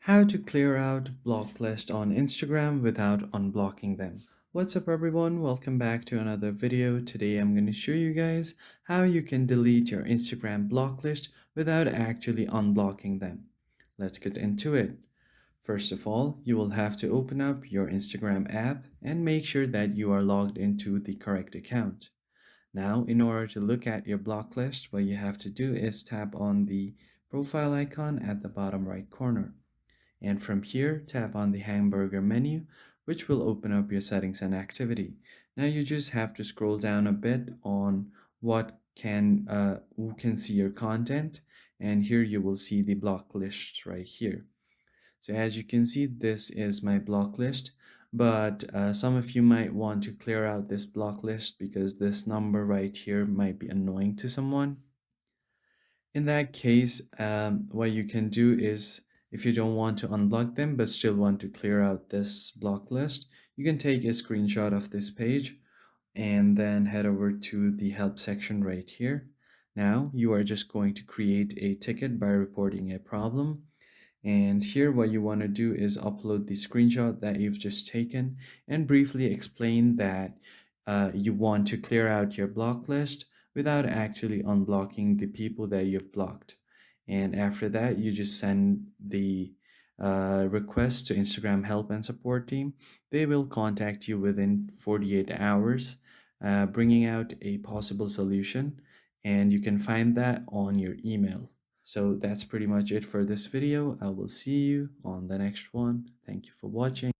How to clear out block list on Instagram without unblocking them. What's up everyone? Welcome back to another video. Today I'm going to show you guys how you can delete your Instagram block list without actually unblocking them. Let's get into it. First of all, you will have to open up your Instagram app and make sure that you are logged into the correct account. Now, in order to look at your block list, what you have to do is tap on the profile icon at the bottom right corner. And from here, tap on the hamburger menu, which will open up your settings and activity. Now you just have to scroll down a bit on who can see your content, and here you will see the block list right here. So as you can see, this is my block list, but some of you might want to clear out this block list because this number right here might be annoying to someone. In that case, what you can do is if you don't want to unblock them but still want to clear out this block list, you can take a screenshot of this page and then head over to the help section right here. Now you are just going to create a ticket by reporting a problem, and here what you want to do is upload the screenshot that you've just taken and briefly explain that you want to clear out your block list without actually unblocking the people that you've blocked. And after that, you just send the request to Instagram help and support team. They will contact you within 48 hours, bringing out a possible solution, and you can find that on your email. So that's pretty much it for this video. I will see you on the next one. Thank you for watching.